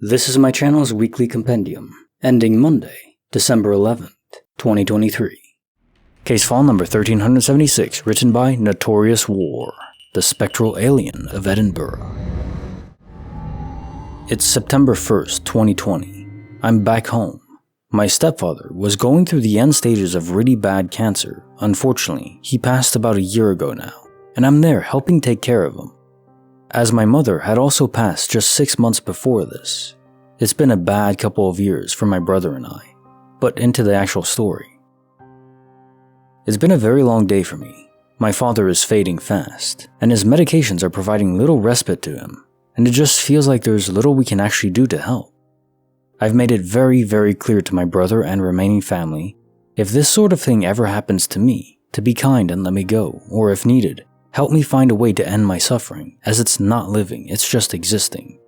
This is my channel's weekly compendium, ending Monday, December 11th, 2023. Case file number 1376, written by Notorious War, the Spectral Alien of Edinburgh. It's September 1st, 2020. I'm back home. My stepfather was going through the end stages of really bad cancer. Unfortunately, he passed about a year ago now, and I'm there helping take care of him. As my mother had also passed just 6 months before this. It's been a bad couple of years for my brother and I, but into the actual story. It's been a very long day for me. My father is fading fast, and his medications are providing little respite to him, and it just feels like there's little we can actually do to help. I've made it very clear to my brother and remaining family, if this sort of thing ever happens to me, to be kind and let me go, or if needed, help me find a way to end my suffering, as it's not living, it's just existing.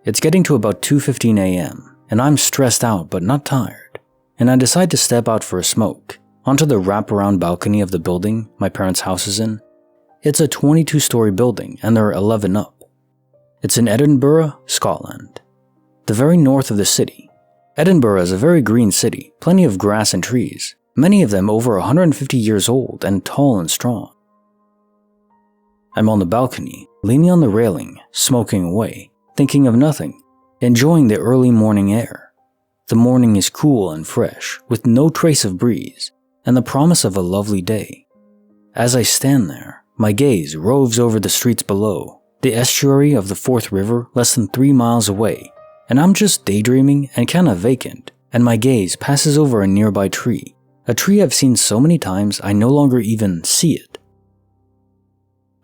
It's getting to about 2:15 a.m., and I'm stressed out but not tired, and I decide to step out for a smoke, onto the wraparound balcony of the building my parents' house is in. It's a 22-story building, and there are 11 up. It's in Edinburgh, Scotland, the very north of the city. Edinburgh is a very green city, plenty of grass and trees, many of them over 150 years old and tall and strong. I'm on the balcony, leaning on the railing, smoking away, thinking of nothing, enjoying the early morning air. The morning is cool and fresh, with no trace of breeze, and the promise of a lovely day. As I stand there, my gaze roves over the streets below, the estuary of the Forth River less than 3 miles away, and I'm just daydreaming and kinda vacant, and my gaze passes over a nearby tree, a tree I've seen so many times I no longer even see it.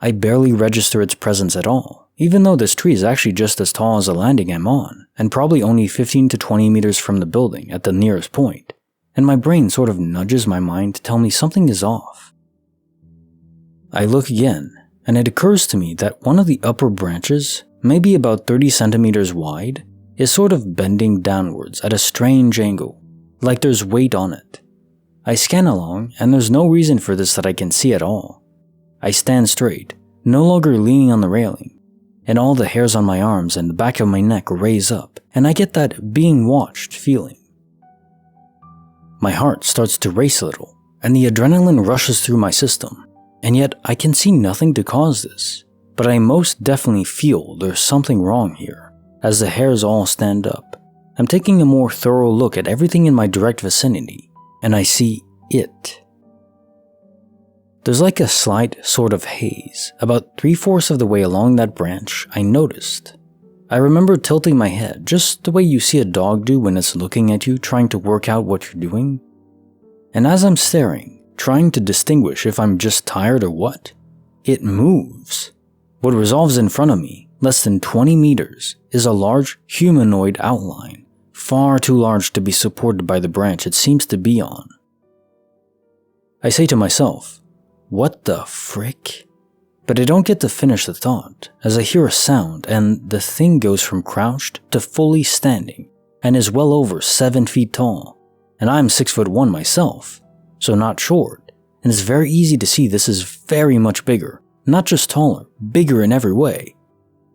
I barely register its presence at all, even though this tree is actually just as tall as the landing I'm on, and probably only 15 to 20 meters from the building at the nearest point, and my brain sort of nudges my mind to tell me something is off. I look again, and it occurs to me that one of the upper branches, maybe about 30 centimeters wide, is sort of bending downwards at a strange angle, like there's weight on it. I scan along, and there's no reason for this that I can see at all. I stand straight, no longer leaning on the railing, and all the hairs on my arms and the back of my neck raise up, and I get that being watched feeling. My heart starts to race a little, and the adrenaline rushes through my system, and yet I can see nothing to cause this, but I most definitely feel there's something wrong here. As the hairs all stand up, I'm taking a more thorough look at everything in my direct vicinity, and I see it. There's like a slight sort of haze. About 3/4 of the way along that branch, I noticed. I remember tilting my head, just the way you see a dog do when it's looking at you trying to work out what you're doing. And as I'm staring, trying to distinguish if I'm just tired or what, it moves. What resolves in front of me, less than 20 meters, is a large humanoid outline, far too large to be supported by the branch it seems to be on. I say to myself, what the frick? But I don't get to finish the thought, as I hear a sound and the thing goes from crouched to fully standing, and is well over 7 feet tall, and I'm 6'1" myself, so not short, and it's very easy to see this is very much bigger, not just taller, bigger in every way.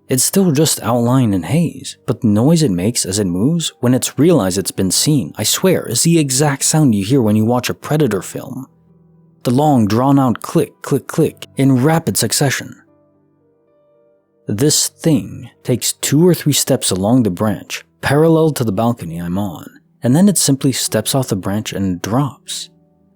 It's still just outline and haze, but the noise it makes as it moves when it's realized it's been seen, I swear, is the exact sound you hear when you watch a Predator film. The long, drawn-out click, click, click in rapid succession. This thing takes 2 or 3 steps along the branch, parallel to the balcony I'm on, and then it simply steps off the branch and drops.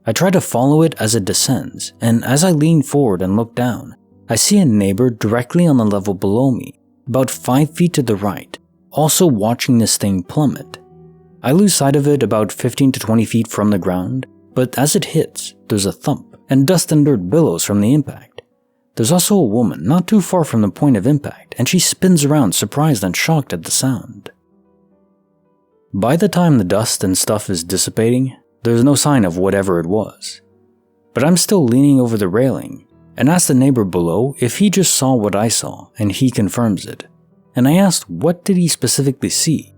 I try to follow it as it descends, and as I lean forward and look down, I see a neighbor directly on the level below me, about 5 feet to the right, also watching this thing plummet. I lose sight of it about 15 to 20 feet from the ground, but as it hits, there's a thump, and dust and dirt billows from the impact. There's also a woman not too far from the point of impact, and she spins around surprised and shocked at the sound. By the time the dust and stuff is dissipating, there's no sign of whatever it was. But I'm still leaning over the railing, and ask the neighbor below if he just saw what I saw, and he confirms it. And I asked what did he specifically see,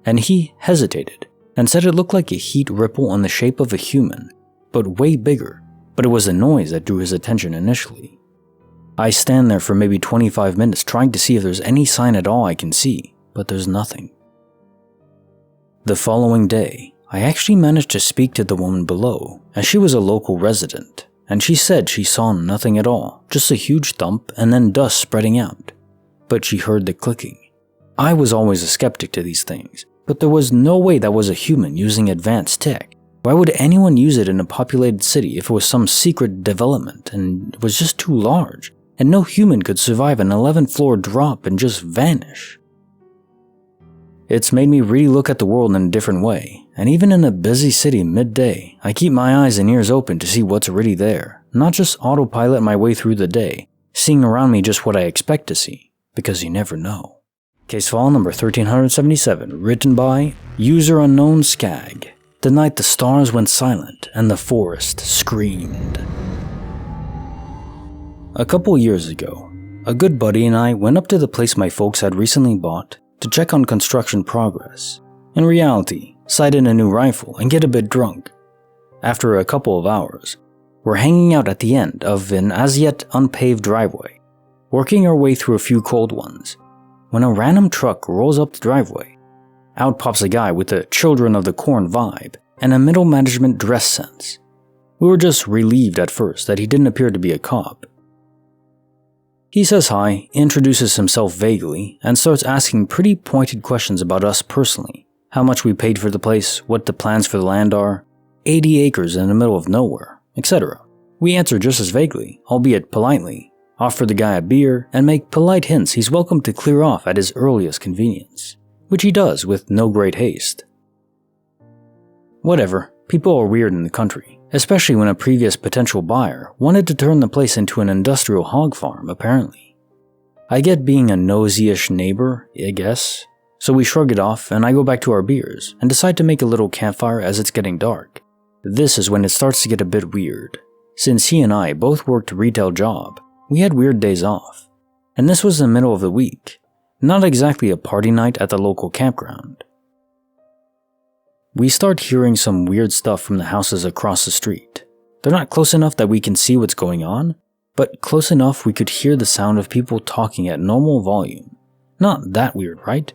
and he hesitated, and said it looked like a heat ripple on the shape of a human, but way bigger, but it was the noise that drew his attention initially. I stand there for maybe 25 minutes trying to see if there's any sign at all I can see, but there's nothing. The following day, I actually managed to speak to the woman below, as she was a local resident, and she said she saw nothing at all, just a huge thump and then dust spreading out. But she heard the clicking. I was always a skeptic to these things, but there was no way that was a human using advanced tech. Why would anyone use it in a populated city if it was some secret development and it was just too large, and no human could survive an 11th floor drop and just vanish? It's made me really look at the world in a different way, and even in a busy city midday, I keep my eyes and ears open to see what's really there, not just autopilot my way through the day, seeing around me just what I expect to see, because you never know. Case file number 1377, written by User Unknown Skag. The night the stars went silent and the forest screamed. A couple years ago, a good buddy and I went up to the place my folks had recently bought to check on construction progress. In reality, sight in a new rifle and get a bit drunk. After a couple of hours, we're hanging out at the end of an as yet unpaved driveway, working our way through a few cold ones, when a random truck rolls up the driveway. Out pops a guy with a Children of the Corn vibe and a middle management dress sense. We were just relieved at first that he didn't appear to be a cop. He says hi, introduces himself vaguely, and starts asking pretty pointed questions about us personally. How much we paid for the place, what the plans for the land are, 80 acres in the middle of nowhere, etc. We answer just as vaguely, albeit politely, offer the guy a beer, and make polite hints he's welcome to clear off at his earliest convenience, which he does with no great haste. Whatever, people are weird in the country. Especially when a previous potential buyer wanted to turn the place into an industrial hog farm, apparently. I get being a nosy-ish neighbor, I guess, so we shrug it off and I go back to our beers and decide to make a little campfire as it's getting dark. This is when it starts to get a bit weird. Since he and I both worked a retail job, we had weird days off, and this was the middle of the week, not exactly a party night at the local campground. We start hearing some weird stuff from the houses across the street. They're not close enough that we can see what's going on, but close enough we could hear the sound of people talking at normal volume. Not that weird, right?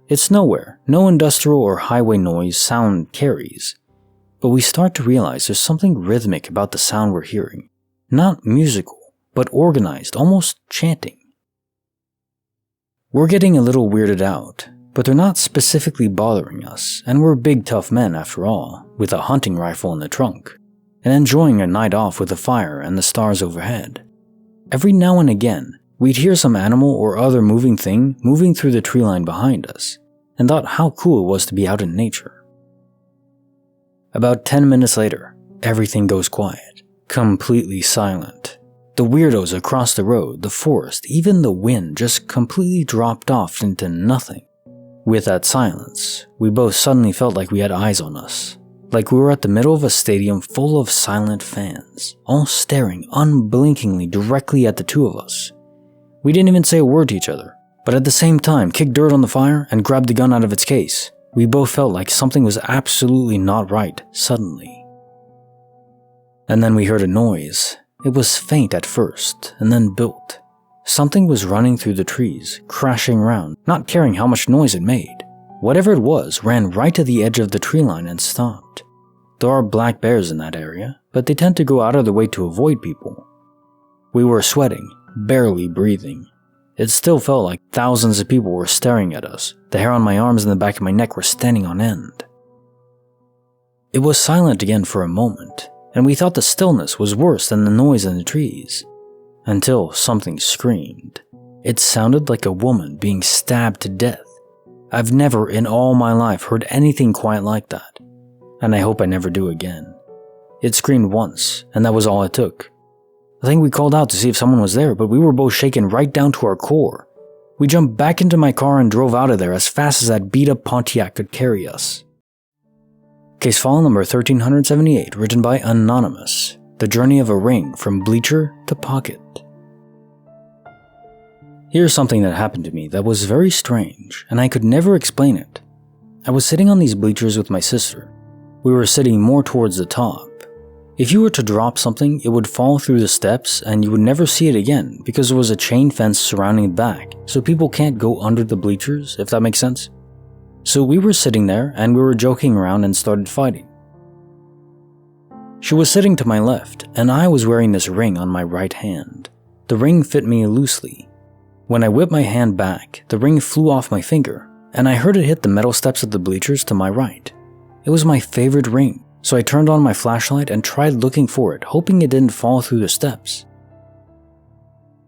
It's nowhere, no industrial or highway noise sound carries. But we start to realize there's something rhythmic about the sound we're hearing. Not musical, but organized, almost chanting. We're getting a little weirded out. But they're not specifically bothering us, and we're big tough men after all, with a hunting rifle in the trunk, and enjoying a night off with a fire and the stars overhead. Every now and again, we'd hear some animal or other moving thing moving through the tree line behind us, and thought how cool it was to be out in nature. About 10 minutes later, everything goes quiet, completely silent. The weirdos across the road, the forest, even the wind just completely dropped off into nothing. With that silence, we both suddenly felt like we had eyes on us, like we were at the middle of a stadium full of silent fans, all staring unblinkingly directly at the two of us. We didn't even say a word to each other, but at the same time kicked dirt on the fire and grabbed the gun out of its case. We both felt like something was absolutely not right, suddenly. And then we heard a noise. It was faint at first, and then built. Something was running through the trees, crashing around, not caring how much noise it made. Whatever it was ran right to the edge of the tree line and stopped. There are black bears in that area, but they tend to go out of their way to avoid people. We were sweating, barely breathing. It still felt like thousands of people were staring at us. The hair on my arms and the back of my neck were standing on end. It was silent again for a moment, and we thought the stillness was worse than the noise in the trees. Until something screamed. It sounded like a woman being stabbed to death. I've never in all my life heard anything quite like that, and I hope I never do again. It screamed once, and that was all it took. I think we called out to see if someone was there, but we were both shaken right down to our core. We jumped back into my car and drove out of there as fast as that beat-up Pontiac could carry us. Case file number 1378, written by Anonymous. The Journey of a Ring from Bleacher to Pocket. Here's something that happened to me that was very strange, and I could never explain it. I was sitting on these bleachers with my sister. We were sitting more towards the top. If you were to drop something, it would fall through the steps and you would never see it again because there was a chain fence surrounding the back, so people can't go under the bleachers, if that makes sense. So we were sitting there and we were joking around and started fighting. She was sitting to my left and I was wearing this ring on my right hand. The ring fit me loosely. When I whipped my hand back, the ring flew off my finger and I heard it hit the metal steps of the bleachers to my right. It was my favorite ring. So I turned on my flashlight and tried looking for it, hoping it didn't fall through the steps.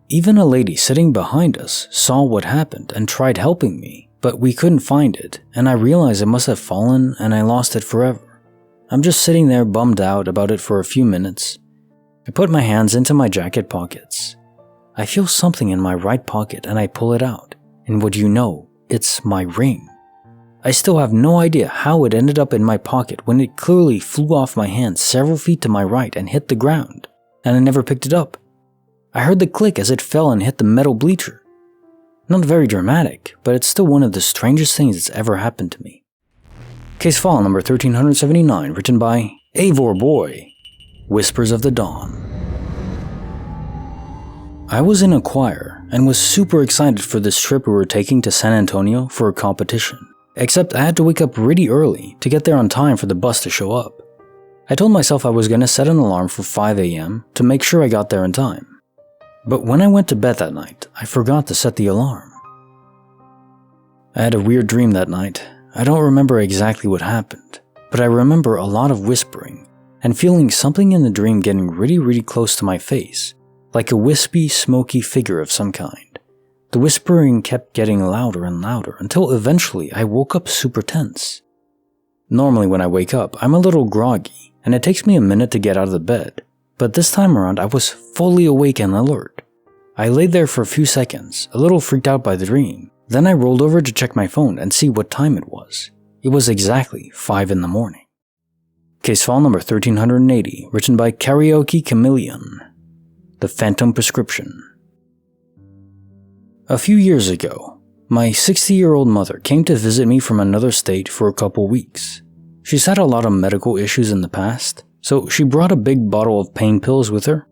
Even a lady sitting behind us saw what happened and tried helping me, but we couldn't find it, and I realized it must have fallen and I lost it forever. I'm just sitting there bummed out about it for a few minutes. I put my hands into my jacket pockets. I feel something in my right pocket and I pull it out, and what do you know, it's my ring. I still have no idea how it ended up in my pocket when it clearly flew off my hand several feet to my right and hit the ground, and I never picked it up. I heard the click as it fell and hit the metal bleacher. Not very dramatic, but it's still one of the strangest things that's ever happened to me. Case file number 1379, written by Avor Boy, Whispers of the Dawn. I was in a choir and was super excited for this trip we were taking to San Antonio for a competition. Except I had to wake up really early to get there on time for the bus to show up. I told myself I was going to set an alarm for 5 a.m. to make sure I got there in time. But when I went to bed that night, I forgot to set the alarm. I had a weird dream that night. I don't remember exactly what happened, but I remember a lot of whispering and feeling something in the dream getting really close to my face, like a wispy, smoky figure of some kind. The whispering kept getting louder and louder until eventually I woke up super tense. Normally when I wake up, I'm a little groggy and it takes me a minute to get out of the bed, but this time around I was fully awake and alert. I laid there for a few seconds, a little freaked out by the dream. Then I rolled over to check my phone and see what time it was. It was exactly 5 in the morning. Case file number 1380, written by Karaoke Chameleon. The Phantom Prescription. A few years ago, my 60-year-old mother came to visit me from another state for a couple weeks. She's had a lot of medical issues in the past, so she brought a big bottle of pain pills with her.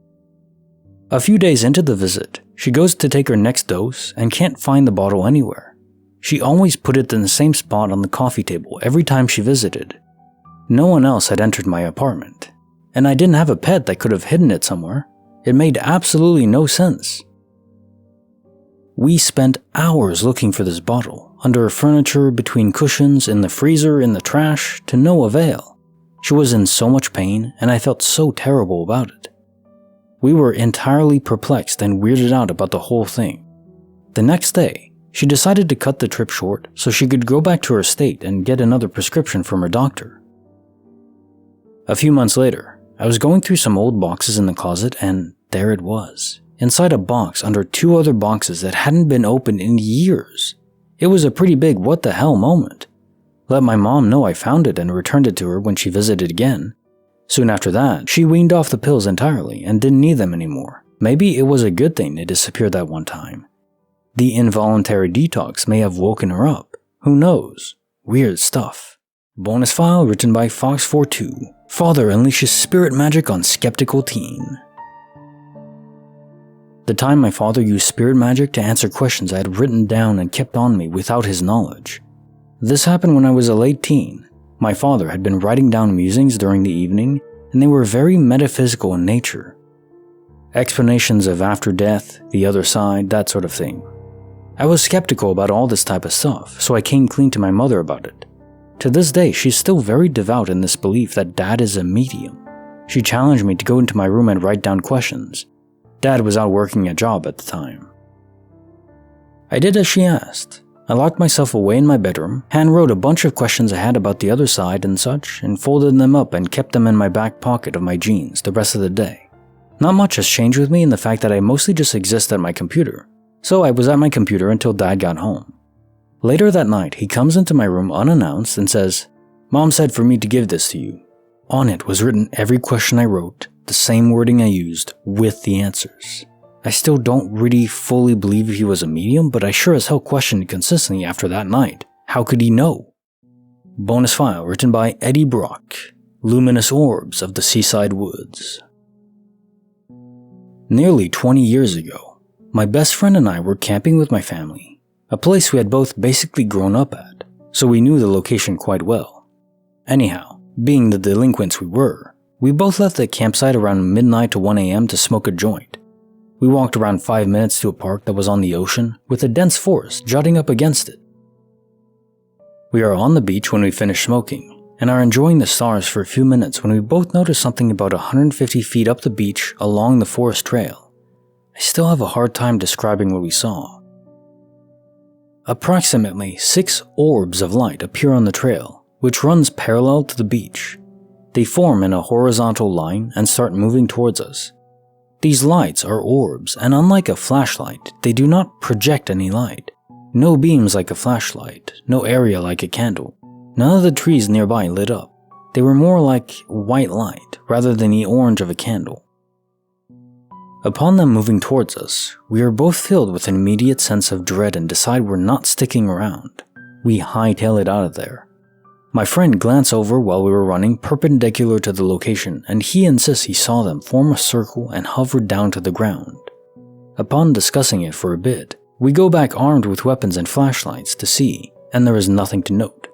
A few days into the visit, she goes to take her next dose and can't find the bottle anywhere. She always put it in the same spot on the coffee table every time she visited. No one else had entered my apartment, and I didn't have a pet that could have hidden it somewhere. It made absolutely no sense. We spent hours looking for this bottle, under furniture, between cushions, in the freezer, in the trash, to no avail. She was in so much pain, and I felt so terrible about it. We were entirely perplexed and weirded out about the whole thing. The next day, she decided to cut the trip short so she could go back to her state and get another prescription from her doctor. A few months later, I was going through some old boxes in the closet and there it was. Inside a box under 2 other boxes that hadn't been opened in years. It was a pretty big what the hell moment. Let my mom know I found it and returned it to her when she visited again. Soon after that, she weaned off the pills entirely and didn't need them anymore. Maybe it was a good thing they disappeared that one time. The involuntary detox may have woken her up. Who knows? Weird stuff. Bonus file written by Fox42. Father unleashes spirit magic on skeptical teen. The time my father used spirit magic to answer questions I had written down and kept on me without his knowledge. This happened when I was a late teen. My father had been writing down musings during the evening, and they were very metaphysical in nature. Explanations of after death, the other side, that sort of thing. I was skeptical about all this type of stuff, so I came clean to my mother about it. To this day, she's still very devout in this belief that Dad is a medium. She challenged me to go into my room and write down questions. Dad was out working a job at the time. I did as she asked. I locked myself away in my bedroom, hand-wrote a bunch of questions I had about the other side and such, and folded them up and kept them in my back pocket of my jeans the rest of the day. Not much has changed with me in the fact that I mostly just exist at my computer, so I was at my computer until Dad got home. Later that night, he comes into my room unannounced and says, "Mom said for me to give this to you." On it was written every question I wrote, the same wording I used, with the answers. I still don't really fully believe he was a medium, but I sure as hell questioned it consistently after that night. How could he know? Bonus file written by Eddie Brock. luminous orbs of the Seaside woods. Nearly 20 years ago, my best friend and I were camping with my family, a place we had both basically grown up at, so we knew the location quite well. Anyhow, being the delinquents we were, we both left the campsite around midnight to 1 a.m. to smoke a joint. We walked around 5 minutes to a park that was on the ocean with a dense forest jutting up against it. We are on the beach when we finish smoking, and are enjoying the stars for a few minutes when we both notice something about 150 feet up the beach along the forest trail. I still have a hard time describing what we saw. Approximately 6 orbs of light appear on the trail, which runs parallel to the beach. They form in a horizontal line and start moving towards us. These lights are orbs, and unlike a flashlight, they do not project any light. No beams like a flashlight, no area like a candle. None of the trees nearby lit up. They were more like white light rather than the orange of a candle. Upon them moving towards us, we are both filled with an immediate sense of dread and decide we're not sticking around. We hightail it out of there. My friend glanced over while we were running perpendicular to the location, and he insists he saw them form a circle and hover down to the ground. Upon discussing it for a bit, we go back armed with weapons and flashlights to see, and there is nothing to note.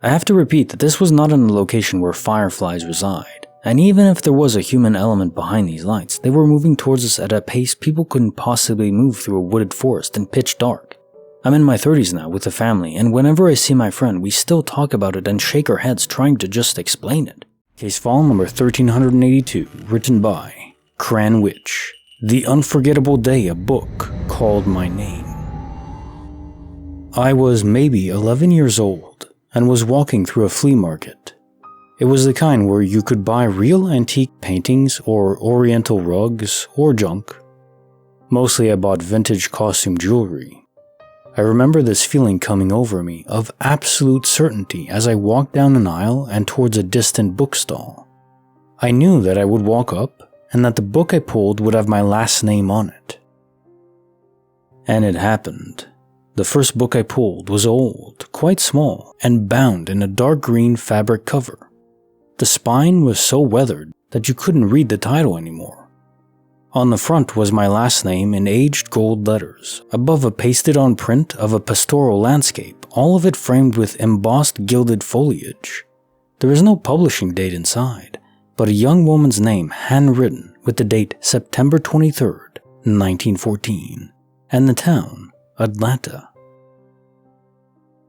I have to repeat that this was not in a location where fireflies reside, and even if there was a human element behind these lights, they were moving towards us at a pace people couldn't possibly move through a wooded forest in pitch dark. I'm in my 30s now with a family, and whenever I see my friend, we still talk about it and shake our heads trying to just explain it. Case file number 1382, written by Cran Witch. The Unforgettable Day, a book called my name. I was maybe 11 years old and was walking through a flea market. It was the kind where you could buy real antique paintings or oriental rugs or junk. Mostly I bought vintage costume jewelry. I remember this feeling coming over me of absolute certainty as I walked down an aisle and towards a distant bookstall. I knew that I would walk up and that the book I pulled would have my last name on it. And it happened. The first book I pulled was old, quite small, and bound in a dark green fabric cover. The spine was so weathered that you couldn't read the title anymore. On the front was my last name in aged gold letters, above a pasted-on print of a pastoral landscape, all of it framed with embossed gilded foliage. There is no publishing date inside, but a young woman's name handwritten with the date September 23rd, 1914, and the town, Atlanta.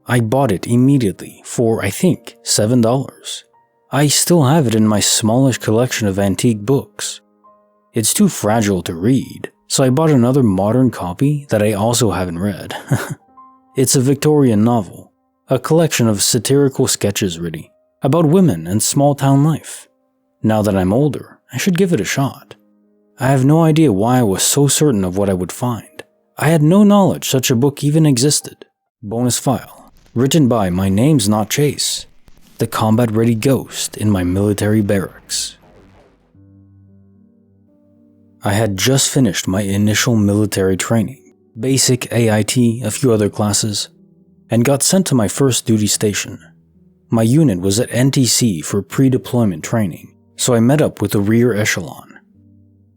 I bought it immediately for, I think, $7. I still have it in my smallish collection of antique books. It's too fragile to read, so I bought another modern copy that I also haven't read. It's a Victorian novel, a collection of satirical sketches really, about women and small-town life. Now that I'm older, I should give it a shot. I have no idea why I was so certain of what I would find. I had no knowledge such a book even existed. Bonus file, written by My Name's Not Chase, the combat-ready ghost in my military barracks. I had just finished my initial military training, basic AIT, a few other classes, and got sent to my first duty station. My unit was at NTC for pre-deployment training, so I met up with the rear echelon.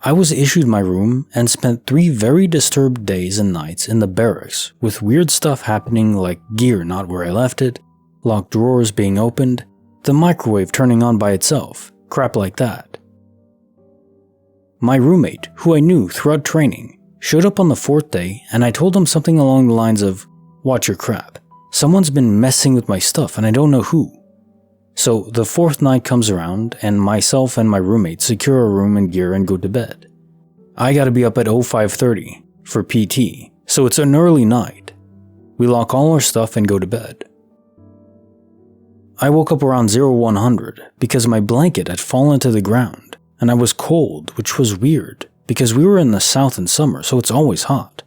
I was issued my room and spent 3 very disturbed days and nights in the barracks with weird stuff happening like gear not where I left it, locked drawers being opened, the microwave turning on by itself, crap like that. My roommate, who I knew throughout training, showed up on the 4th day and I told him something along the lines of, "Watch your crap. Someone's been messing with my stuff and I don't know who." So the 4th night comes around and myself and my roommate secure our room and gear and go to bed. I gotta be up at 05:30 for PT, so it's an early night. We lock all our stuff and go to bed. I woke up around 0100 because my blanket had fallen to the ground and I was cold, which was weird because we were in the south in summer, so it's always hot.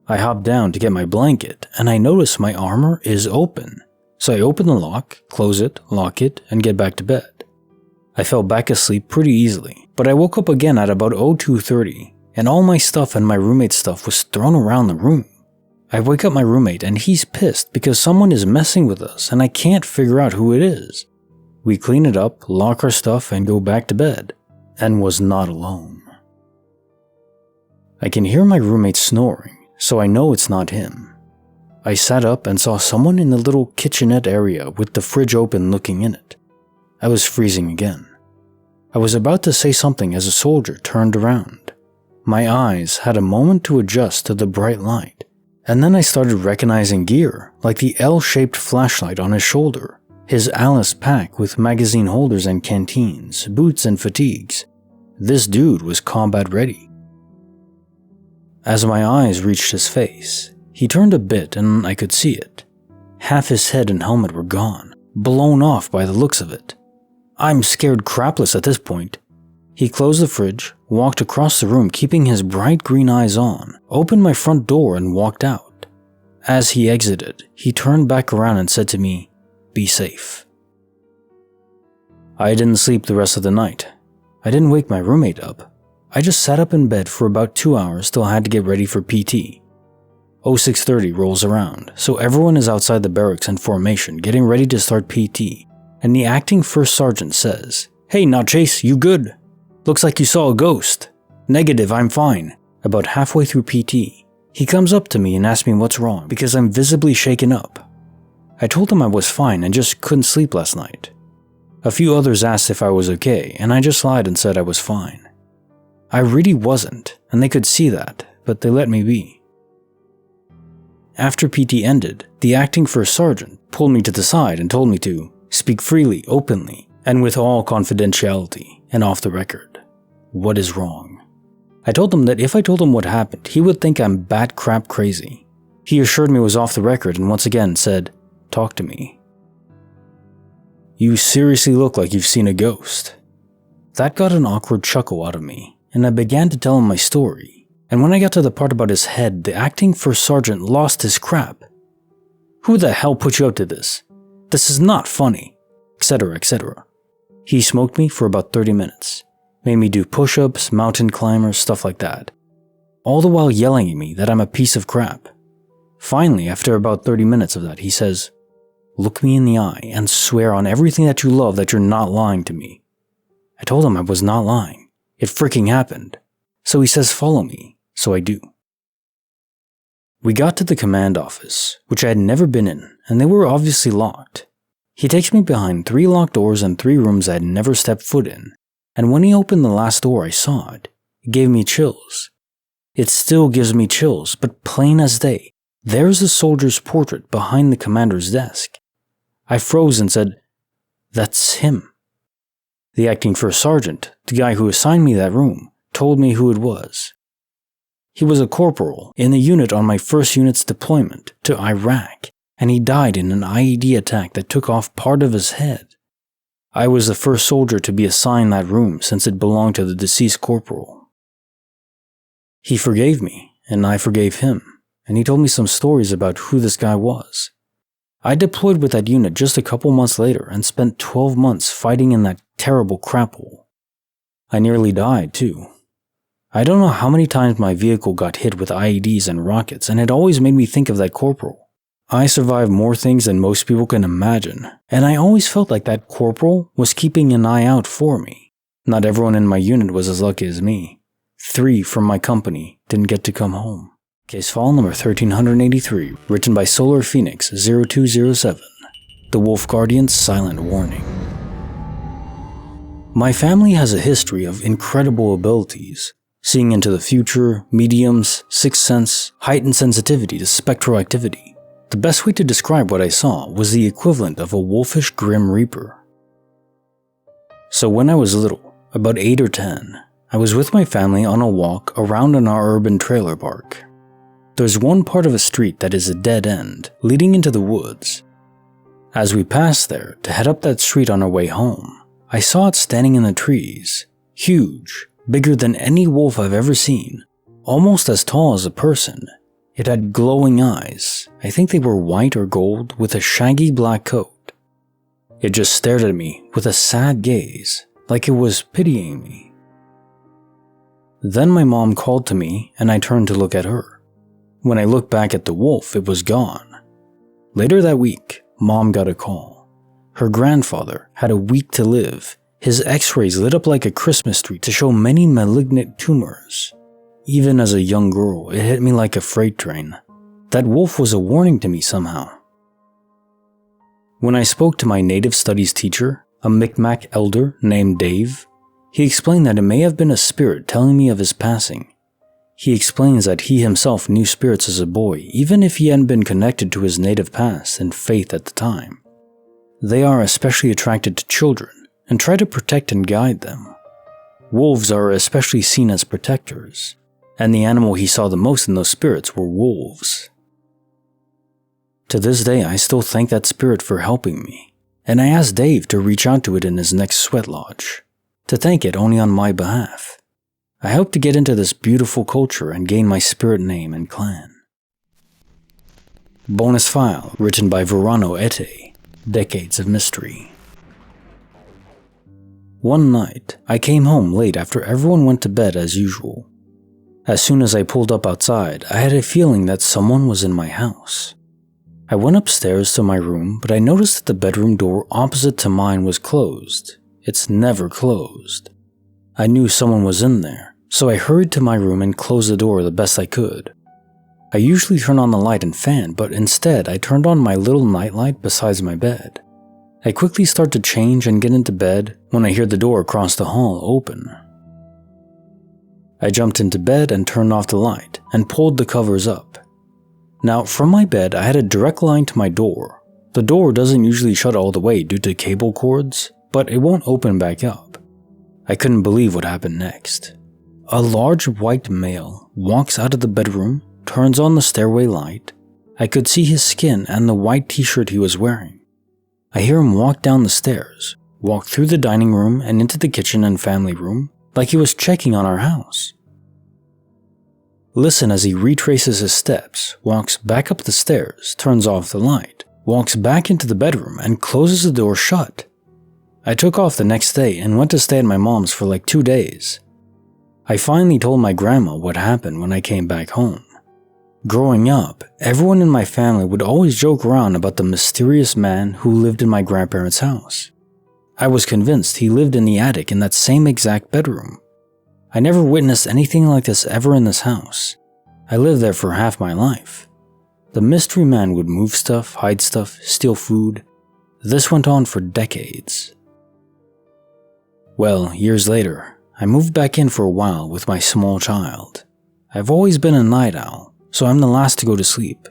I hop down to get my blanket and I notice my armor is open. So I open the lock, close it, lock it, and get back to bed. I fell back asleep pretty easily, but I woke up again at about 02:30, and all my stuff and my roommate's stuff was thrown around the room. I wake up my roommate and he's pissed because someone is messing with us and I can't figure out who it is. We clean it up, lock our stuff, and go back to bed, and was not alone. I can hear my roommate snoring, so I know it's not him. I sat up and saw someone in the little kitchenette area with the fridge open looking in it. I was freezing again. I was about to say something as a soldier turned around. My eyes had a moment to adjust to the bright light, and then I started recognizing gear, like the L-shaped flashlight on his shoulder, his Alice pack with magazine holders and canteens, boots and fatigues. This dude was combat ready. As my eyes reached his face, he turned a bit and I could see it. Half his head and helmet were gone, blown off by the looks of it. I'm scared crapless at this point. He closed the fridge, walked across the room keeping his bright green eyes on, opened my front door and walked out. As he exited, he turned back around and said to me, "Be safe." I didn't sleep the rest of the night. I didn't wake my roommate up. I just sat up in bed for about 2 hours till I had to get ready for PT. 0630 rolls around, so everyone is outside the barracks in formation getting ready to start PT, and the acting first sergeant says, "Hey, now Chase, you good? Looks like you saw a ghost." "Negative, I'm fine." About halfway through PT, he comes up to me and asks me what's wrong because I'm visibly shaken up. I told him I was fine and just couldn't sleep last night. A few others asked if I was okay, and I just lied and said I was fine. I really wasn't, and they could see that, but they let me be. After PT ended, the acting first sergeant pulled me to the side and told me to speak freely, openly, and with all confidentiality, and off the record. What is wrong? I told him that if I told him what happened, he would think I'm bat crap crazy. He assured me it was off the record and once again said, "Talk to me." "You seriously look like you've seen a ghost." That got an awkward chuckle out of me, and I began to tell him my story. And when I got to the part about his head, the acting first sergeant lost his crap. "Who the hell put you up to this? This is not funny," etc., etc. He smoked me for about 30 minutes, made me do push-ups, mountain climbers, stuff like that, all the while yelling at me that I'm a piece of crap. Finally, after about 30 minutes of that, he says, "Look me in the eye and swear on everything that you love that you're not lying to me." I told him I was not lying. It freaking happened. So he says follow me, so I do. We got to the command office, which I had never been in, and they were obviously locked. He takes me behind 3 locked doors and 3 rooms I had never stepped foot in, and when he opened the last door I saw it. It gave me chills. It still gives me chills, but plain as day, there's a soldier's portrait behind the commander's desk. I froze and said, "That's him." The acting first sergeant, the guy who assigned me that room, told me who it was. He was a corporal in the unit on my first unit's deployment to Iraq, and he died in an IED attack that took off part of his head. I was the first soldier to be assigned that room since it belonged to the deceased corporal. He forgave me, and I forgave him, and he told me some stories about who this guy was. I deployed with that unit just a couple months later and spent 12 months fighting in that terrible crap hole. I nearly died too. I don't know how many times my vehicle got hit with IEDs and rockets, and it always made me think of that corporal. I survived more things than most people can imagine, and I always felt like that corporal was keeping an eye out for me. Not everyone in my unit was as lucky as me. 3 from my company didn't get to come home. Case file number 1383, written by Solar Phoenix 0207. The Wolf Guardian's Silent Warning. My family has a history of incredible abilities. Seeing into the future, mediums, sixth sense, heightened sensitivity to spectral activity. The best way to describe what I saw was the equivalent of a wolfish grim reaper. So when I was little, about 8 or 10, I was with my family on a walk around in our urban trailer park. There's one part of a street that is a dead end, leading into the woods. As we passed there to head up that street on our way home, I saw it standing in the trees, huge, bigger than any wolf I've ever seen, almost as tall as a person. It had glowing eyes, I think they were white or gold, with a shaggy black coat. It just stared at me with a sad gaze, like it was pitying me. Then my mom called to me and I turned to look at her. When I looked back at the wolf, it was gone. Later that week, Mom got a call. Her grandfather had a week to live. His x-rays lit up like a Christmas tree to show many malignant tumors. Even as a young girl, it hit me like a freight train. That wolf was a warning to me somehow. When I spoke to my native studies teacher, a Micmac elder named Dave, he explained that it may have been a spirit telling me of his passing. He explains that he himself knew spirits as a boy, even if he hadn't been connected to his native past and faith at the time. They are especially attracted to children and try to protect and guide them. Wolves are especially seen as protectors, and the animal he saw the most in those spirits were wolves. To this day, I still thank that spirit for helping me, and I asked Dave to reach out to it in his next sweat lodge, to thank it only on my behalf. I hope to get into this beautiful culture and gain my spirit name and clan. Bonus file written by Verano Ete, Decades of Mystery. One night, I came home late after everyone went to bed as usual. As soon as I pulled up outside, I had a feeling that someone was in my house. I went upstairs to my room, but I noticed that the bedroom door opposite to mine was closed. It's never closed. I knew someone was in there, so I hurried to my room and closed the door the best I could. I usually turn on the light and fan, but instead I turned on my little nightlight beside my bed. I quickly start to change and get into bed when I hear the door across the hall open. I jumped into bed and turned off the light and pulled the covers up. Now, from my bed, I had a direct line to my door. The door doesn't usually shut all the way due to cable cords, but it won't open back up. I couldn't believe what happened next. A large white male walks out of the bedroom, turns on the stairway light. I could see his skin and the white t-shirt he was wearing. I hear him walk down the stairs, walk through the dining room and into the kitchen and family room, like he was checking on our house. Listen as he retraces his steps, walks back up the stairs, turns off the light, walks back into the bedroom and closes the door shut. I took off the next day and went to stay at my mom's for like 2 days. I finally told my grandma what happened when I came back home. Growing up, everyone in my family would always joke around about the mysterious man who lived in my grandparents' house. I was convinced he lived in the attic in that same exact bedroom. I never witnessed anything like this ever in this house. I lived there for half my life. The mystery man would move stuff, hide stuff, steal food. This went on for decades. Well, years later, I moved back in for a while with my small child. I've always been a night owl, so I'm the last to go to sleep.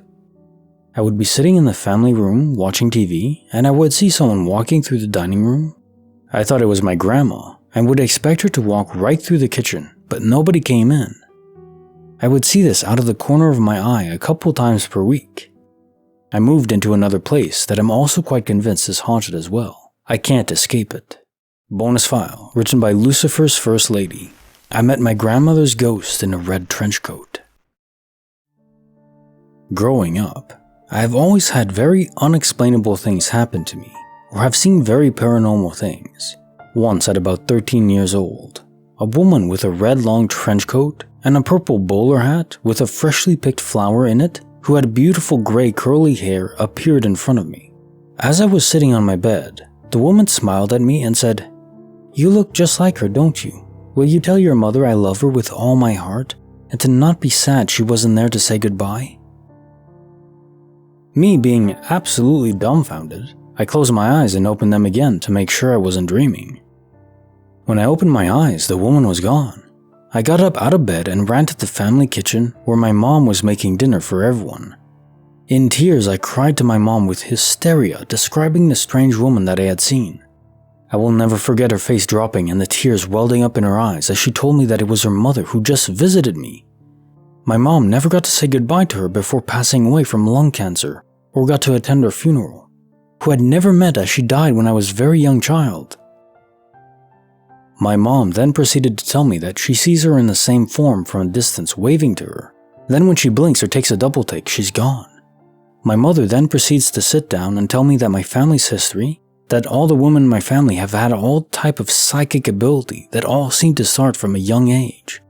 I would be sitting in the family room watching TV, and I would see someone walking through the dining room. I thought it was my grandma, and would expect her to walk right through the kitchen, but nobody came in. I would see this out of the corner of my eye a couple times per week. I moved into another place that I'm also quite convinced is haunted as well. I can't escape it. Bonus file, written by Lucifer's First Lady. I met my grandmother's ghost in a red trench coat. Growing up, I have always had very unexplainable things happen to me, or have seen very paranormal things. Once at about 13 years old, a woman with a red long trench coat and a purple bowler hat with a freshly picked flower in it, who had beautiful gray curly hair, appeared in front of me. As I was sitting on my bed, the woman smiled at me and said, "You look just like her, don't you? Will you tell your mother I love her with all my heart and to not be sad she wasn't there to say goodbye?" Me being absolutely dumbfounded, I closed my eyes and opened them again to make sure I wasn't dreaming. When I opened my eyes, the woman was gone. I got up out of bed and ran to the family kitchen where my mom was making dinner for everyone. In tears, I cried to my mom with hysteria, describing the strange woman that I had seen. I will never forget her face dropping and the tears welding up in her eyes as she told me that it was her mother who just visited me. My mom never got to say goodbye to her before passing away from lung cancer, or got to attend her funeral, who had never met as she died when I was a very young child. My mom then proceeded to tell me that she sees her in the same form from a distance waving to her. Then when she blinks or takes a double take, she's gone. My mother then proceeds to sit down and tell me that my family's history, that all the women in my family have had all type of psychic ability that all seem to start from a young age.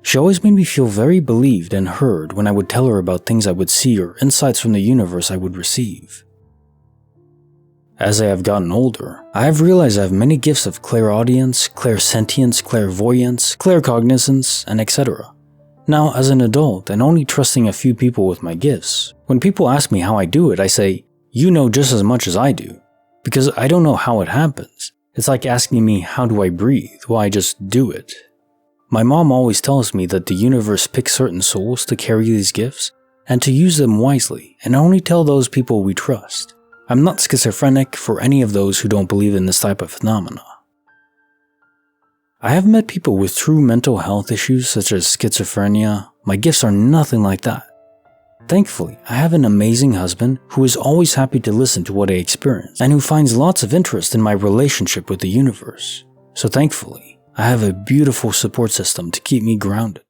She always made me feel very believed and heard when I would tell her about things I would see or insights from the universe I would receive. As I have gotten older, I have realized I have many gifts of clairaudience, clairsentience, clairvoyance, claircognizance, and etc. Now, as an adult and only trusting a few people with my gifts, when people ask me how I do it, I say, "You know just as much as I do," because I don't know how it happens. It's like asking me how do I breathe, well I just do it. My mom always tells me that the universe picks certain souls to carry these gifts and to use them wisely and only tell those people we trust. I'm not schizophrenic for any of those who don't believe in this type of phenomena. I have met people with true mental health issues such as schizophrenia. My gifts are nothing like that. Thankfully, I have an amazing husband who is always happy to listen to what I experience and who finds lots of interest in my relationship with the universe. So thankfully, I have a beautiful support system to keep me grounded.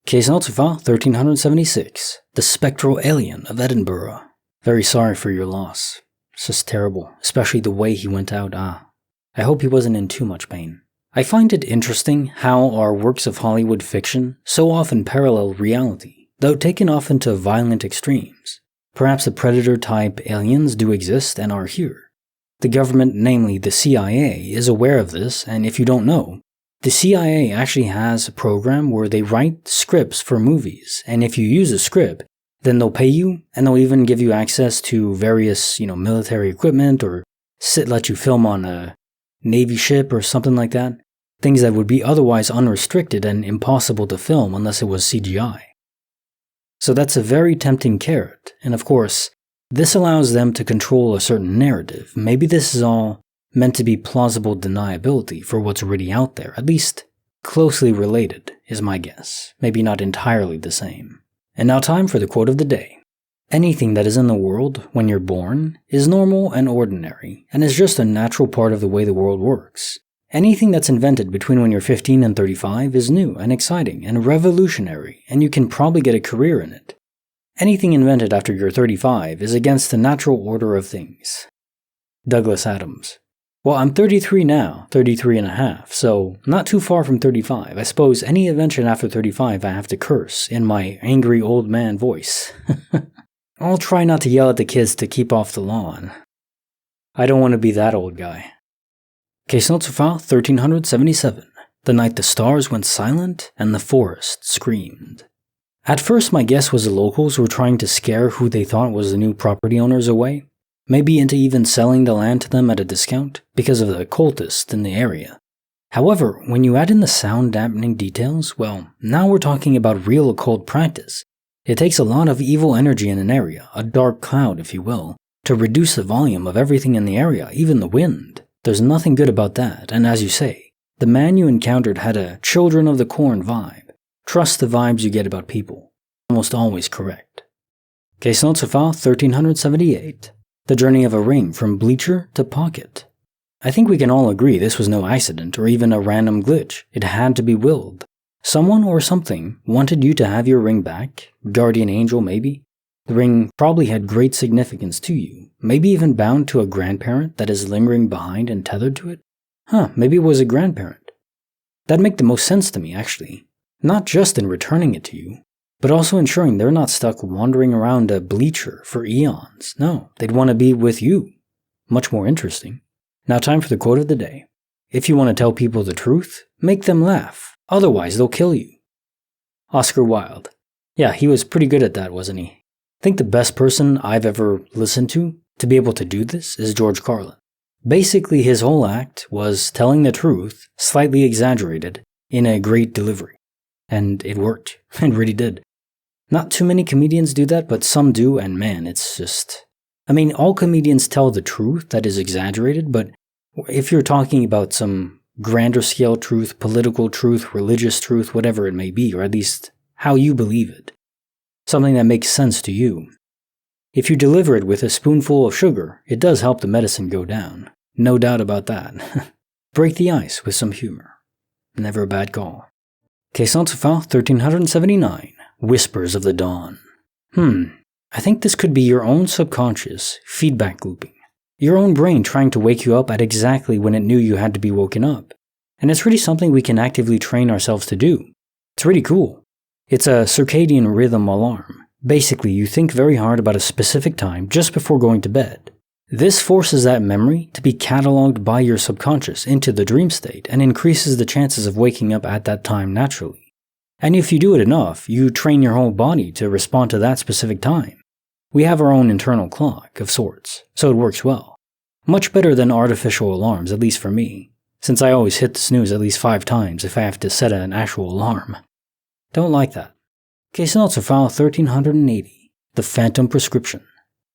Case note file 1376, the Spectral Alien of Edinburgh. Very sorry for your loss. It's just terrible, especially the way he went out. I hope he wasn't in too much pain. I find it interesting how our works of Hollywood fiction so often parallel reality, though taken often to violent extremes. Perhaps the predator-type aliens do exist and are here. The government, namely the CIA, is aware of this, and if you don't know, the CIA actually has a program where they write scripts for movies, and if you use a script, then they'll pay you, and they'll even give you access to various, military equipment, or let you film on a Navy ship or something like that. Things that would be otherwise unrestricted and impossible to film unless it was CGI. So that's a very tempting carrot, and of course, this allows them to control a certain narrative. Maybe this is all meant to be plausible deniability for what's already out there, at least closely related, is my guess. Maybe not entirely the same. And now time for the quote of the day. Anything that is in the world when you're born is normal and ordinary, and is just a natural part of the way the world works. Anything that's invented between when you're 15 and 35 is new and exciting and revolutionary, and you can probably get a career in it. Anything invented after you're 35 is against the natural order of things. Douglas Adams. Well, I'm 33 now, 33 and a half, so not too far from 35. I suppose any invention after 35 I have to curse in my angry old man voice. I'll try not to yell at the kids to keep off the lawn. I don't want to be that old guy. Case notes file 1377, the night the stars went silent and the forest screamed. At first my guess was the locals were trying to scare who they thought was the new property owners away. Maybe into even selling the land to them at a discount because of the occultists in the area. However, when you add in the sound dampening details, well, now we're talking about real occult practice. It takes a lot of evil energy in an area, a dark cloud if you will, to reduce the volume of everything in the area, even the wind. There's nothing good about that, and as you say, the man you encountered had a Children of the Corn vibe. Trust the vibes you get about people. Almost always correct. Case notes file 1378. The journey of a ring from Bleacher to Pocket. I think we can all agree this was no accident or even a random glitch. It had to be willed. Someone or something wanted you to have your ring back, guardian angel maybe. The ring probably had great significance to you, maybe even bound to a grandparent that is lingering behind and tethered to it. Maybe it was a grandparent. That'd make the most sense to me actually. Not just in returning it to you, but also ensuring they're not stuck wandering around a Bleacher for eons. No, they'd want to be with you. Much more interesting. Now time for the quote of the day. If you want to tell people the truth, make them laugh. Otherwise, they'll kill you. Oscar Wilde. Yeah, he was pretty good at that, wasn't he? I think the best person I've ever listened to be able to do this is George Carlin. Basically, his whole act was telling the truth, slightly exaggerated, in a great delivery. And it worked. It really did. Not too many comedians do that, but some do, and man, it's just... all comedians tell the truth that is exaggerated, but if you're talking about some grander scale truth, political truth, religious truth, whatever it may be, or at least how you believe it, something that makes sense to you, if you deliver it with a spoonful of sugar, it does help the medicine go down. No doubt about that. Break the ice with some humor. Never a bad call. Case notes file 1379. Whispers of the Dawn. I think this could be your own subconscious feedback looping. Your own brain trying to wake you up at exactly when it knew you had to be woken up. And it's really something we can actively train ourselves to do. It's really cool. It's a circadian rhythm alarm. Basically, you think very hard about a specific time just before going to bed. This forces that memory to be cataloged by your subconscious into the dream state and increases the chances of waking up at that time naturally. And if you do it enough, you train your whole body to respond to that specific time. We have our own internal clock of sorts, so it works well. Much better than artificial alarms, at least for me, since I always hit the snooze at least 5 times if I have to set an actual alarm. Don't like that. Case notes for file 1380, the Phantom Prescription.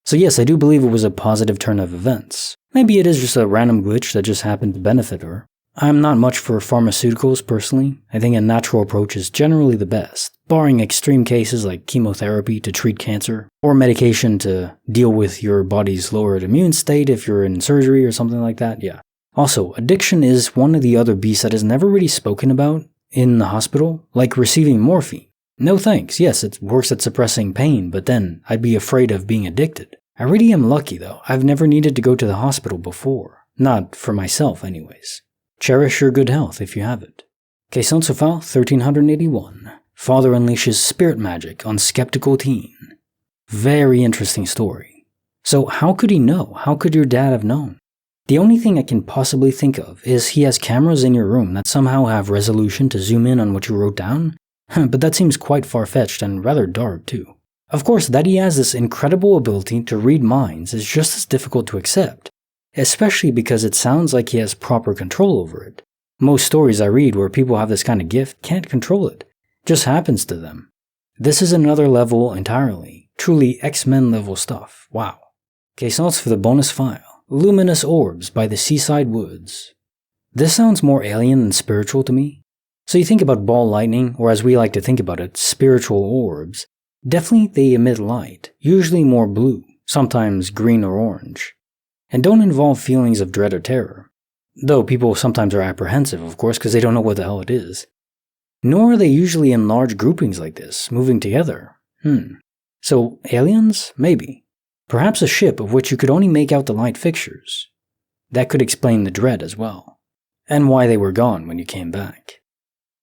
So yes, I do believe it was a positive turn of events. Maybe it is just a random glitch that just happened to benefit her. I'm not much for pharmaceuticals personally. I think a natural approach is generally the best, barring extreme cases like chemotherapy to treat cancer, or medication to deal with your body's lowered immune state if you're in surgery or something like that, yeah. Also, addiction is one of the other beasts that is never really spoken about in the hospital, like receiving morphine. No thanks, yes, it works at suppressing pain, but then I'd be afraid of being addicted. I really am lucky though, I've never needed to go to the hospital before. Not for myself anyways. Cherish your good health if you have it. Case notes file 1381. Father unleashes spirit magic on skeptical teen. Very interesting story. So how could he know? How could your dad have known? The only thing I can possibly think of is he has cameras in your room that somehow have resolution to zoom in on what you wrote down, but that seems quite far-fetched and rather dark too. Of course, that he has this incredible ability to read minds is just as difficult to accept, especially because it sounds like he has proper control over it. Most stories I read where people have this kind of gift can't control it, just happens to them. This is another level entirely, truly X-Men level stuff, wow. Case notes for the bonus file. Luminous Orbs by the Seaside Woods. This sounds more alien than spiritual to me. So you think about ball lightning, or as we like to think about it, spiritual orbs. Definitely they emit light, usually more blue, sometimes green or orange, and don't involve feelings of dread or terror. Though people sometimes are apprehensive, of course, because they don't know what the hell it is. Nor are they usually in large groupings like this, moving together. So aliens? Maybe. Perhaps a ship of which you could only make out the light fixtures. That could explain the dread as well, and why they were gone when you came back.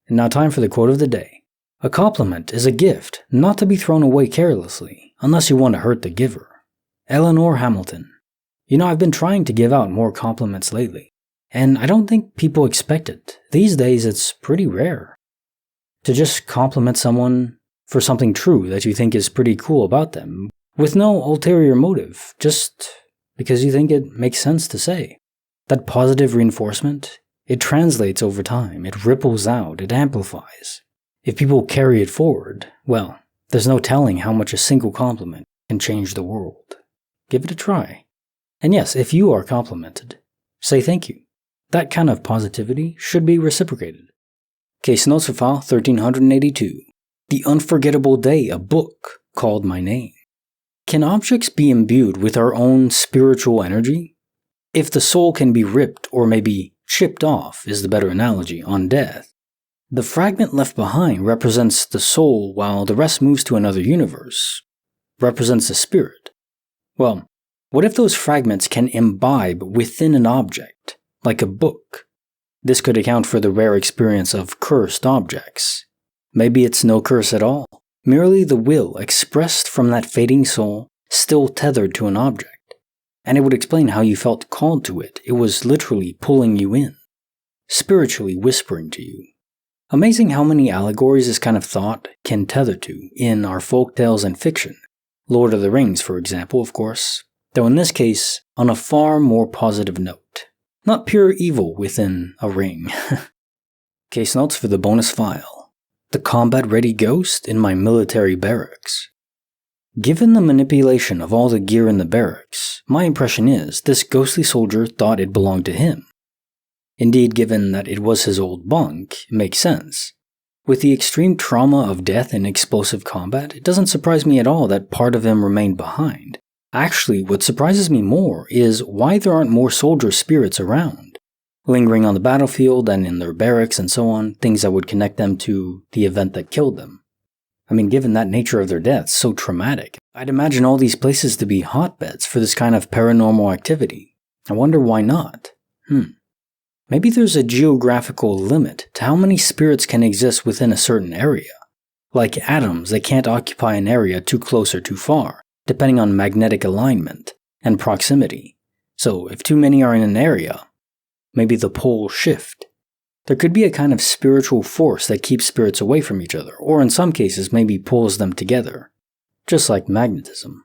And now time for the quote of the day. A compliment is a gift not to be thrown away carelessly, unless you want to hurt the giver. Eleanor Hamilton. You know, I've been trying to give out more compliments lately, and I don't think people expect it. These days it's pretty rare. To just compliment someone for something true that you think is pretty cool about them, with no ulterior motive, just because you think it makes sense to say. That positive reinforcement, it translates over time, it ripples out, it amplifies. If people carry it forward, well, there's no telling how much a single compliment can change the world. Give it a try. And yes, if you are complimented, say thank you. That kind of positivity should be reciprocated. Case notes for file 1382. The Unforgettable Day, a book called My Name. Can objects be imbued with our own spiritual energy? If the soul can be ripped, or maybe chipped off is the better analogy, on death, the fragment left behind represents the soul while the rest moves to another universe, represents the spirit. Well, what if those fragments can imbibe within an object, like a book? This could account for the rare experience of cursed objects. Maybe it's no curse at all. Merely the will expressed from that fading soul, still tethered to an object. And it would explain how you felt called to it. It was literally pulling you in, spiritually whispering to you. Amazing how many allegories this kind of thought can tether to in our folktales and fiction. Lord of the Rings, for example, of course, though in this case, on a far more positive note. Not pure evil within a ring. Case notes for the bonus file. The combat-ready ghost in my military barracks. Given the manipulation of all the gear in the barracks, my impression is this ghostly soldier thought it belonged to him. Indeed, given that it was his old bunk, it makes sense. With the extreme trauma of death in explosive combat, it doesn't surprise me at all that part of him remained behind. Actually, what surprises me more is why there aren't more soldier spirits around, lingering on the battlefield and in their barracks and so on, things that would connect them to the event that killed them. I mean, given that nature of their deaths so traumatic, I'd imagine all these places to be hotbeds for this kind of paranormal activity. I wonder why not. Maybe there's a geographical limit to how many spirits can exist within a certain area. Like atoms, they can't occupy an area too close or too far, depending on magnetic alignment and proximity. So if too many are in an area, maybe the poles shift. There could be a kind of spiritual force that keeps spirits away from each other, or in some cases maybe pulls them together, just like magnetism.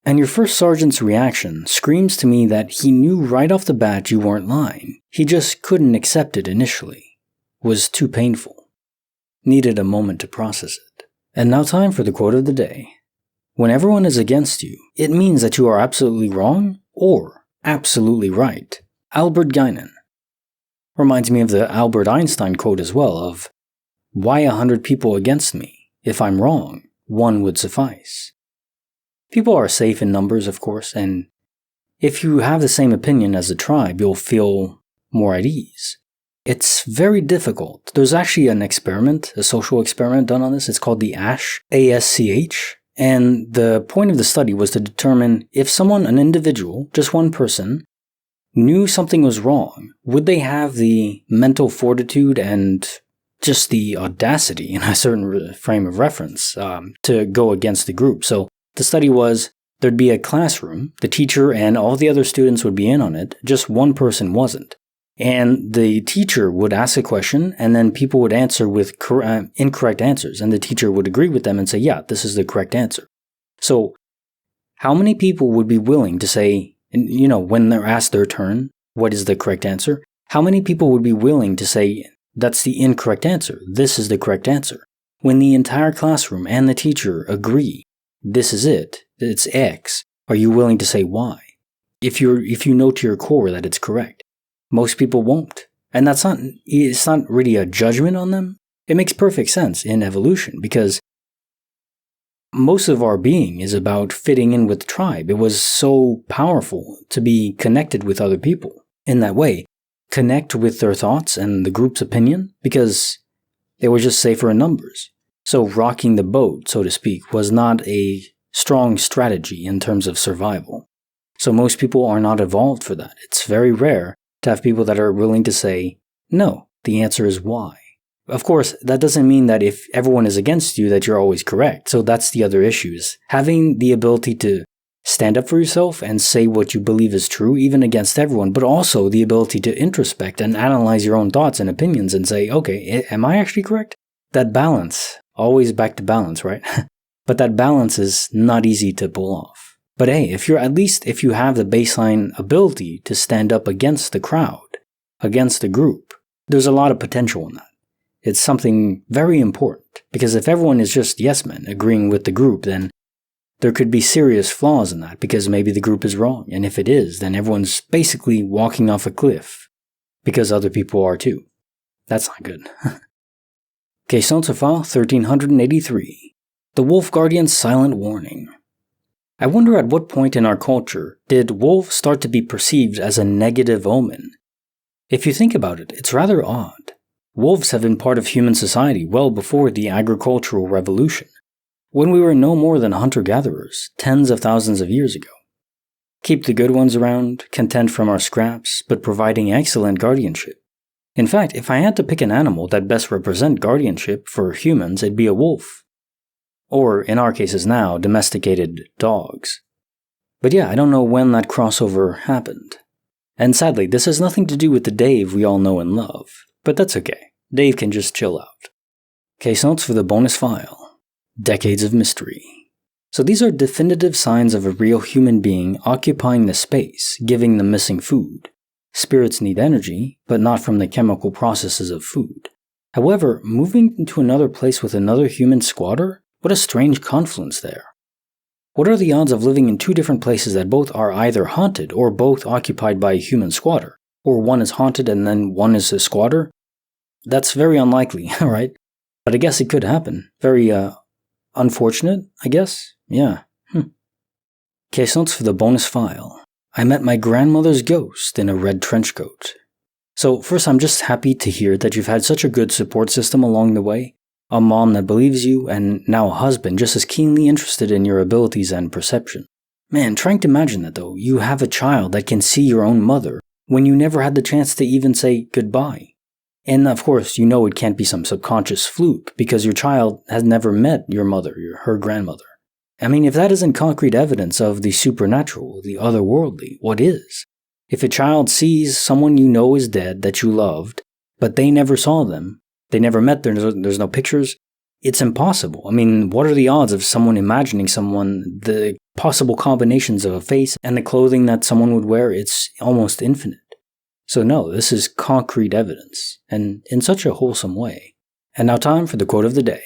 And your first sergeant's reaction screams to me that he knew right off the bat you weren't lying. He just couldn't accept it initially. Was too painful. Needed a moment to process it. And now time for the quote of the day. When everyone is against you, it means that you are absolutely wrong or absolutely right. Albert Guinan. Reminds me of the Albert Einstein quote as well of, why 100 people against me? If I'm wrong, one would suffice. People are safe in numbers, of course, and if you have the same opinion as the tribe, you'll feel more at ease. It's very difficult. There's actually an experiment, a social experiment done on this. It's called the ASH, ASCH. And the point of the study was to determine if someone, an individual, just one person, knew something was wrong, would they have the mental fortitude and just the audacity in a certain frame of reference to go against the group. So the study was there'd be a classroom, the teacher and all the other students would be in on it, just one person wasn't. And the teacher would ask a question, and then people would answer with incorrect answers, and the teacher would agree with them and say, yeah, this is the correct answer. So how many people would be willing to say, when they're asked their turn, what is the correct answer? How many people would be willing to say, that's the incorrect answer, this is the correct answer? When the entire classroom and the teacher agree, this is it, it's X, are you willing to say why? If you know to your core that it's correct. Most people won't. And it's not really a judgment on them. It makes perfect sense in evolution because most of our being is about fitting in with the tribe. It was so powerful to be connected with other people in that way. Connect with their thoughts and the group's opinion because they were just safer in numbers. So rocking the boat, so to speak, was not a strong strategy in terms of survival. So most people are not evolved for that. It's very rare to have people that are willing to say, no, the answer is why. Of course, that doesn't mean that if everyone is against you that you're always correct. So that's the other issues. Having the ability to stand up for yourself and say what you believe is true, even against everyone, but also the ability to introspect and analyze your own thoughts and opinions and say, okay, am I actually correct? That balance, always back to balance, right? But that balance is not easy to pull off. But hey, if you have the baseline ability to stand up against the crowd, against the group, there's a lot of potential in that. It's something very important, because if everyone is just yes men agreeing with the group, then there could be serious flaws in that, because maybe the group is wrong, and if it is, then everyone's basically walking off a cliff, because other people are too. That's not good. Question to file 1383. The Wolf Guardian's Silent Warning. I wonder at what point in our culture did wolves start to be perceived as a negative omen? If you think about it, it's rather odd. Wolves have been part of human society well before the agricultural revolution, when we were no more than hunter-gatherers, tens of thousands of years ago. Keep the good ones around, content from our scraps, but providing excellent guardianship. In fact, if I had to pick an animal that best represent guardianship for humans, it'd be a wolf. Or, in our cases now, domesticated dogs. But yeah, I don't know when that crossover happened. And sadly, this has nothing to do with the Dave we all know and love. But that's okay. Dave can just chill out. Case notes for the bonus file. Decades of mystery. So these are definitive signs of a real human being occupying the space, giving the missing food. Spirits need energy, but not from the chemical processes of food. However, moving into another place with another human squatter? What a strange confluence there. What are the odds of living in two different places that both are either haunted or both occupied by a human squatter? Or one is haunted and then one is a squatter? That's very unlikely, right? But I guess it could happen. Very, unfortunate, I guess? Yeah. Case notes for the bonus file. I met my grandmother's ghost in a red trench coat. So first, I'm just happy to hear that you've had such a good support system along the way. A mom that believes you, and now a husband just as keenly interested in your abilities and perception. Man, trying to imagine that though, you have a child that can see your own mother when you never had the chance to even say goodbye. And of course, you know it can't be some subconscious fluke, because your child has never met your mother, her grandmother. I mean, if that isn't concrete evidence of the supernatural, the otherworldly, what is? If a child sees someone you know is dead that you loved, but they never saw them, they never met, there's no pictures, it's impossible. I mean, what are the odds of someone imagining someone, the possible combinations of a face and the clothing that someone would wear? It's almost infinite. So no, this is concrete evidence, and in such a wholesome way. And now time for the quote of the day.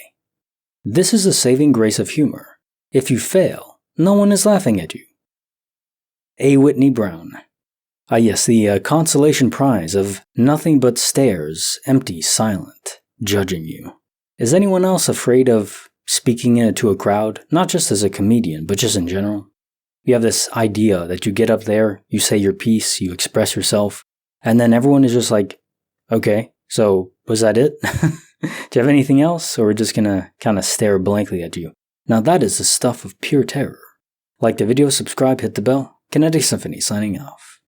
This is the saving grace of humor. If you fail, no one is laughing at you. A. Whitney Brown. Ah yes, the consolation prize of nothing but stares, empty, silent, judging you. Is anyone else afraid of speaking to a crowd? Not just as a comedian, but just in general? You have this idea that you get up there, you say your piece, you express yourself, and then everyone is just like, okay, so was that it? Do you have anything else? Or we're just gonna kind of stare blankly at you? Now that is the stuff of pure terror. Like the video, subscribe, hit the bell. Kinetic Symphony signing off.